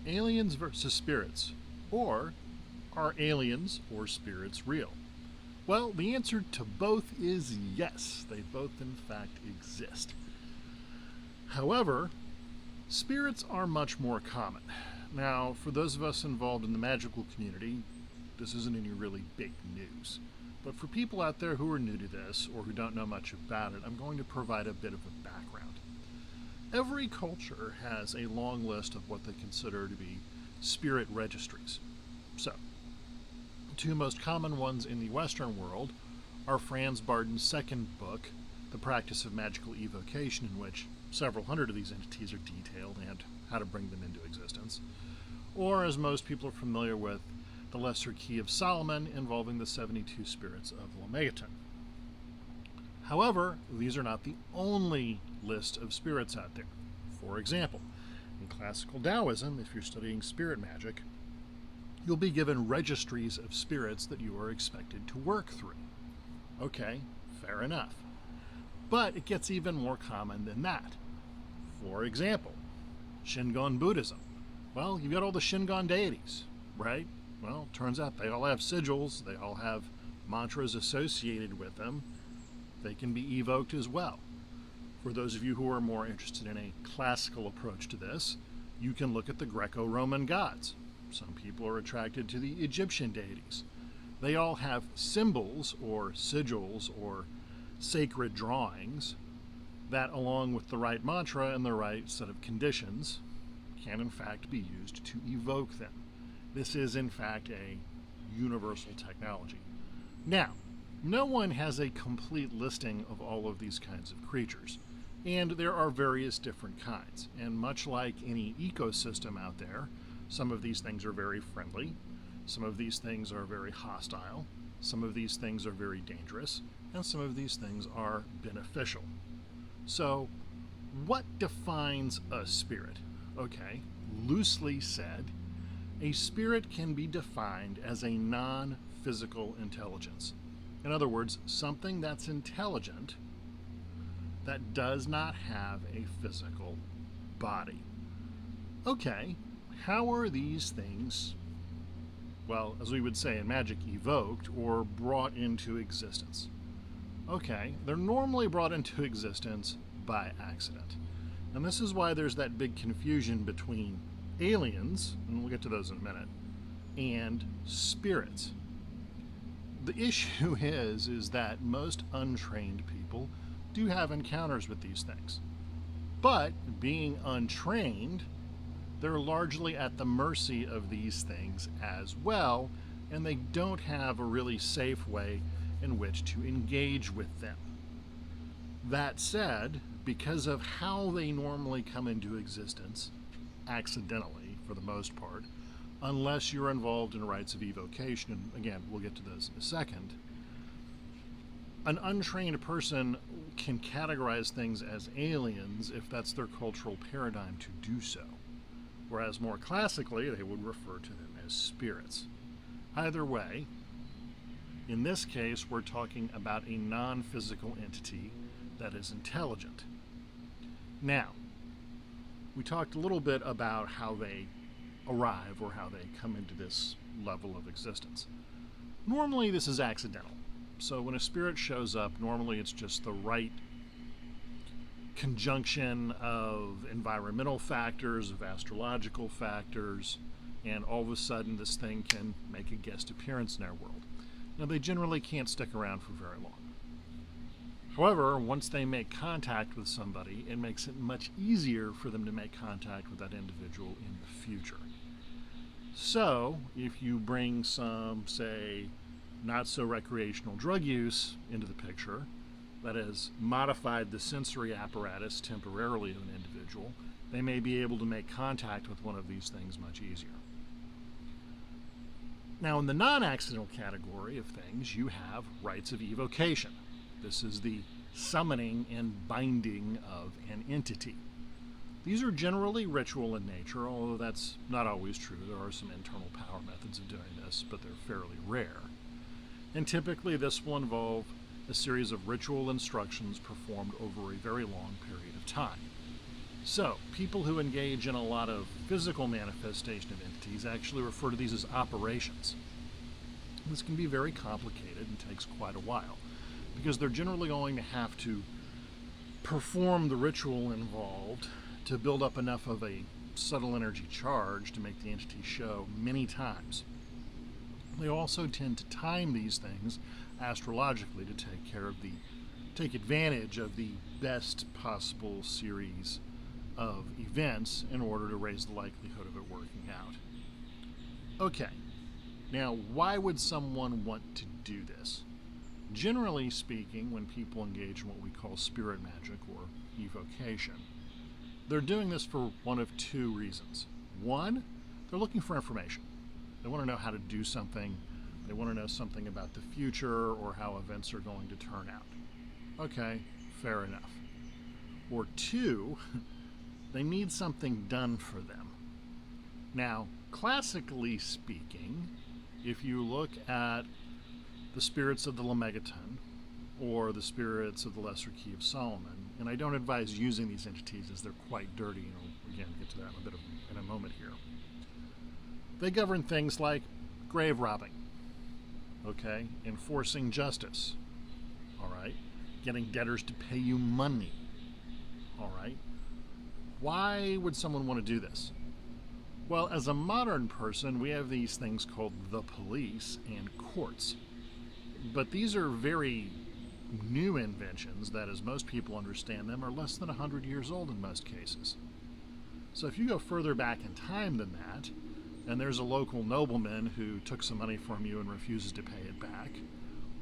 aliens versus spirits, or are aliens or spirits real? Well, the answer to both is yes, they both in fact exist. However, spirits are much more common. Now, for those of us involved in the magical community, this isn't any really big news. But for people out there who are new to this or who don't know much about it, I'm going to provide a bit of a background. Every culture has a long list of what they consider to be spirit registries. So, the two most common ones in the Western world are Franz Barden's second book, The Practice of Magical Evocation, in which several hundred of these entities are detailed and how to bring them into existence, or, as most people are familiar with, The Lesser Key of Solomon, involving the 72 spirits of Lemegeton. However, these are not the only list of spirits out there. For example, in classical Taoism, if you're studying spirit magic, you'll be given registries of spirits that you are expected to work through. Okay, fair enough. But it gets even more common than that. For example, Shingon Buddhism. Well, you've got all the Shingon deities, right? Well, turns out they all have sigils, they all have mantras associated with them. They can be evoked as well. For those of you who are more interested in a classical approach to this, you can look at the Greco-Roman gods. Some people are attracted to the Egyptian deities. They all have symbols or sigils or sacred drawings that, along with the right mantra and the right set of conditions, can in fact be used to evoke them. This is in fact a universal technology. Now, no one has a complete listing of all of these kinds of creatures, and there are various different kinds. And much like any ecosystem out there, some of these things are very friendly, some of these things are very hostile, some of these things are very dangerous, and some of these things are beneficial. So, what defines a spirit? Okay, loosely said, a spirit can be defined as a non-physical intelligence. In other words, something that's intelligent that does not have a physical body. Okay, how are these things, well, as we would say in magic, evoked or brought into existence? Okay, they're normally brought into existence by accident. And this is why there's that big confusion between aliens, and we'll get to those in a minute, and spirits. The issue is that most untrained people do have encounters with these things. But being untrained, they're largely at the mercy of these things as well, and they don't have a really safe way in which to engage with them. That said, because of how they normally come into existence, accidentally for the most part, unless you're involved in rites of evocation, and again, we'll get to those in a second, an untrained person can categorize things as aliens if that's their cultural paradigm to do so, whereas more classically, they would refer to them as spirits. Either way, in this case, we're talking about a non-physical entity that is intelligent. Now, we talked a little bit about how they arrive or how they come into this level of existence. Normally this is accidental. So when a spirit shows up, normally it's just the right conjunction of environmental factors, of astrological factors, and all of a sudden this thing can make a guest appearance in our world. Now, they generally can't stick around for very long. However, once they make contact with somebody, it makes it much easier for them to make contact with that individual in the future. So, if you bring some, say, not so recreational drug use into the picture, that has modified the sensory apparatus temporarily of an individual, they may be able to make contact with one of these things much easier. Now, in the non-accidental category of things, you have rites of evocation. This is the summoning and binding of an entity. These are generally ritual in nature, although that's not always true. There are some internal power methods of doing this, but they're fairly rare. And typically this will involve a series of ritual instructions performed over a very long period of time. So, people who engage in a lot of physical manifestation of entities actually refer to these as operations. This can be very complicated and takes quite a while, because they're generally going to have to perform the ritual involved to build up enough of a subtle energy charge to make the entity show many times. They also tend to time these things astrologically to take advantage of the best possible series of events in order to raise the likelihood of it working out. Okay, now why would someone want to do this? Generally speaking, when people engage in what we call spirit magic or evocation, they're doing this for one of two reasons. One, they're looking for information. They want to know how to do something. They want to know something about the future or how events are going to turn out. Okay, fair enough. Or two, they need something done for them. Now, classically speaking, if you look at the spirits of the Lemegeton or the spirits of the Lesser Key of Solomon, and I don't advise using these entities as they're quite dirty, and we'll again get to that in a moment here. They govern things like grave robbing, okay, enforcing justice, all right, getting debtors to pay you money, all right. Why would someone want to do this? Well, as a modern person, we have these things called the police and courts. But these are very new inventions that, as most people understand them, are less than 100 years old in most cases. So if you go further back in time than that, and there's a local nobleman who took some money from you and refuses to pay it back,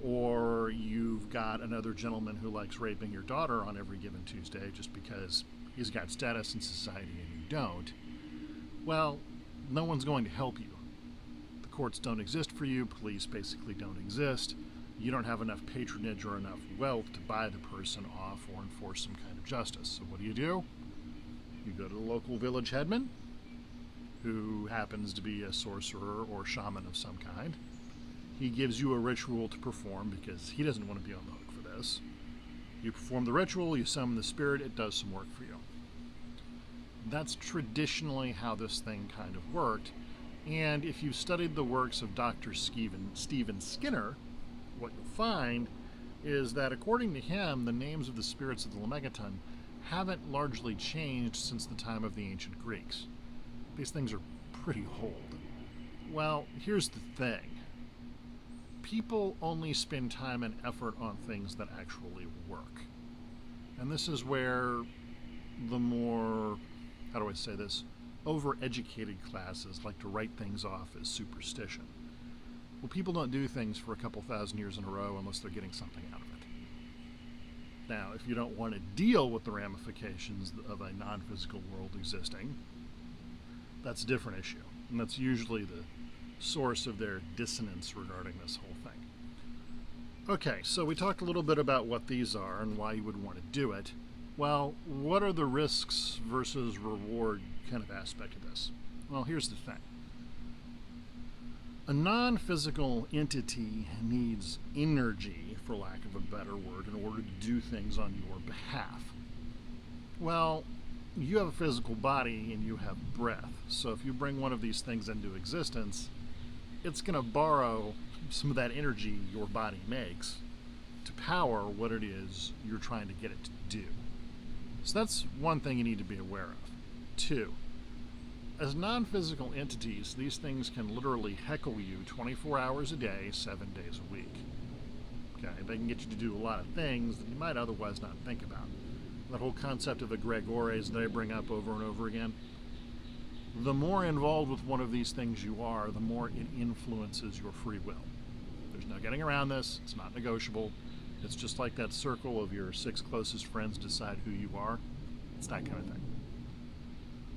or you've got another gentleman who likes raping your daughter on every given Tuesday just because he's got status in society and you don't, well, no one's going to help you. The courts don't exist for you, police basically don't exist. You don't have enough patronage or enough wealth to buy the person off or enforce some kind of justice. So what do? You go to the local village headman, who happens to be a sorcerer or shaman of some kind. He gives you a ritual to perform because he doesn't want to be on the hook for this. You perform the ritual, you summon the spirit, it does some work for you. That's traditionally how this thing kind of worked. And if you've studied the works of Dr. Stephen Skinner, what you'll find is that according to him, the names of the spirits of the Lemegeton haven't largely changed since the time of the ancient Greeks. These things are pretty old. Well, here's the thing. People only spend time and effort on things that actually work. And this is where the more, how do I say this, overeducated classes like to write things off as superstition. Well, people don't do things for a couple thousand years in a row unless they're getting something out of it. Now, if you don't want to deal with the ramifications of a non-physical world existing, that's a different issue. And that's usually the source of their dissonance regarding this whole thing. Okay, so we talked a little bit about what these are and why you would want to do it. Well, what are the risks versus reward kind of aspect of this? Well, here's the thing. A non-physical entity needs energy, for lack of a better word, in order to do things on your behalf. Well, you have a physical body and you have breath, so if you bring one of these things into existence, it's going to borrow some of that energy your body makes to power what it is you're trying to get it to do. So that's one thing you need to be aware of. Two, as non-physical entities, these things can literally heckle you 24 hours a day, 7 days a week. Okay, they can get you to do a lot of things that you might otherwise not think about. That whole concept of egregores that I bring up over and over again. The more involved with one of these things you are, the more it influences your free will. There's no getting around this. It's not negotiable. It's just like that circle of your 6 closest friends decide who you are. It's that kind of thing.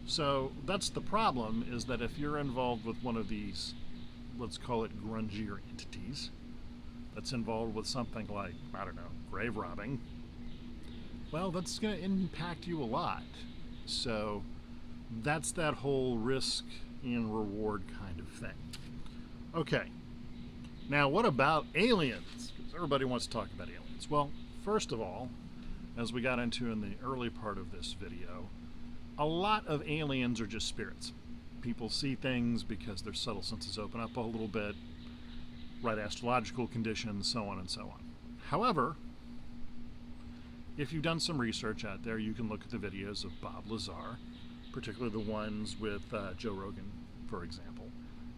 So that's the problem, is that if you're involved with one of these, let's call it grungier entities, that's involved with something like, I don't know, grave robbing, well, that's going to impact you a lot. So that's that whole risk and reward kind of thing. Okay, now what about aliens? Because everybody wants to talk about aliens. Well, first of all, as we got into in the early part of this video, A lot of aliens are just spirits. People see things because their subtle senses open up a little bit, right astrological conditions, so on and so on. However, if you've done some research out there, you can look at the videos of Bob Lazar, particularly the ones with Joe Rogan, for example,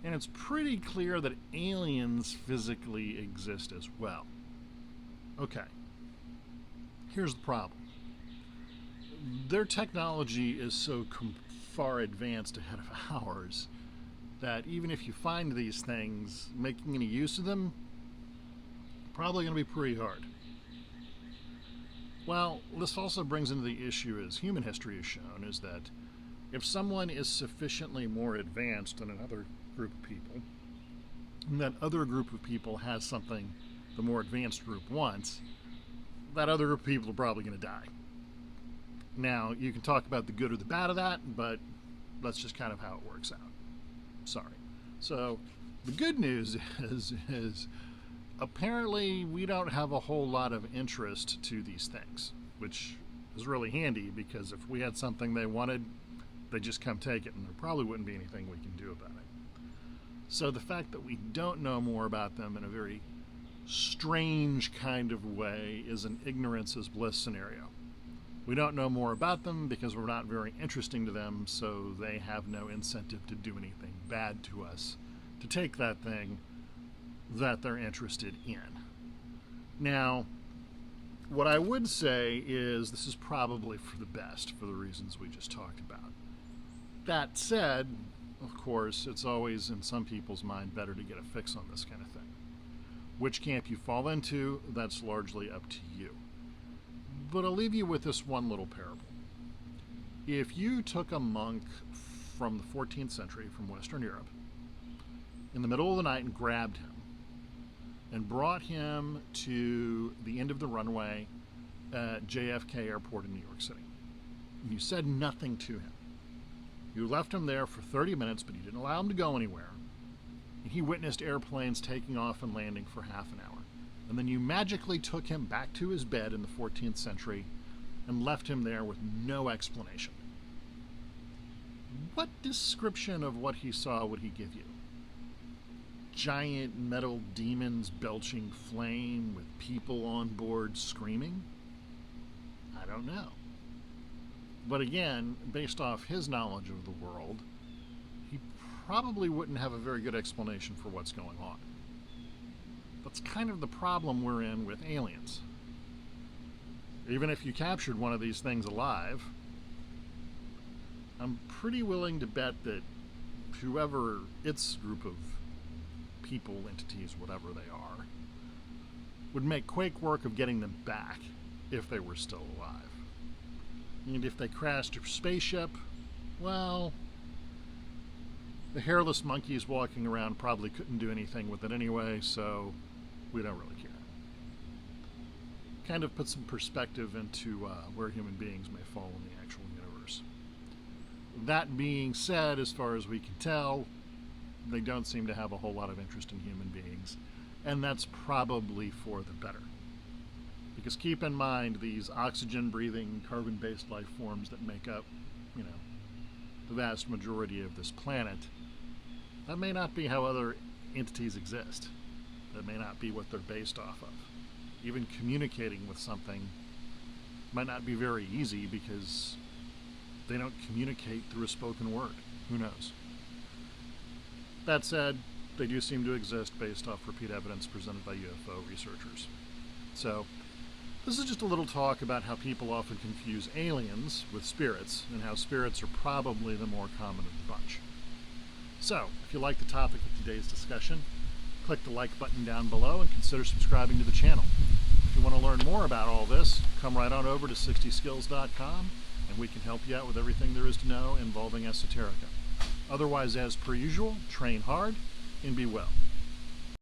and it's pretty clear that aliens physically exist as well. Okay, here's the problem. Their technology is so far advanced ahead of ours that even if you find these things, making any use of them, probably going to be pretty hard. Well, this also brings into the issue, as human history has shown, is that if someone is sufficiently more advanced than another group of people, and that other group of people has something the more advanced group wants, that other group of people are probably going to die. Now, you can talk about the good or the bad of that, but that's just kind of how it works out. Sorry. So, the good news is apparently we don't have a whole lot of interest to these things, which is really handy because if we had something they wanted, they'd just come take it, and there probably wouldn't be anything we can do about it. So the fact that we don't know more about them in a very strange kind of way is an ignorance is bliss scenario. We don't know more about them because we're not very interesting to them, so they have no incentive to do anything bad to us, to take that thing that they're interested in. Now, what I would say is this is probably for the best for the reasons we just talked about. That said, of course, it's always in some people's mind better to get a fix on this kind of thing. Which camp you fall into, that's largely up to you. But I'll leave you with this one little parable. If you took a monk from the 14th century from Western Europe in the middle of the night and grabbed him and brought him to the end of the runway at JFK Airport in New York City, and you said nothing to him, you left him there for 30 minutes, but you didn't allow him to go anywhere, and he witnessed airplanes taking off and landing for half an hour, and then you magically took him back to his bed in the 14th century and left him there with no explanation. What description of what he saw would he give you? Giant metal demons belching flame with people on board screaming? I don't know. But again, based off his knowledge of the world, he probably wouldn't have a very good explanation for what's going on. That's kind of the problem we're in with aliens. Even if you captured one of these things alive, I'm pretty willing to bet that whoever its group of people, entities, whatever they are, would make quick work of getting them back if they were still alive. And if they crashed a spaceship, well, the hairless monkeys walking around probably couldn't do anything with it anyway, so we don't really care. Kind of put some perspective into where human beings may fall in the actual universe. That being said, as far as we can tell, they don't seem to have a whole lot of interest in human beings, and that's probably for the better. Because keep in mind, these oxygen-breathing, carbon-based life forms that make up, the vast majority of this planet, that may not be how other entities exist. That may not be what they're based off of. Even communicating with something might not be very easy because they don't communicate through a spoken word. Who knows? That said, they do seem to exist based off repeat evidence presented by UFO researchers. So, this is just a little talk about how people often confuse aliens with spirits, and how spirits are probably the more common of the bunch. So, if you like the topic of today's discussion, click the like button down below and consider subscribing to the channel. If you want to learn more about all this, come right on over to 60skills.com and we can help you out with everything there is to know involving esoterica. Otherwise, as per usual, train hard and be well.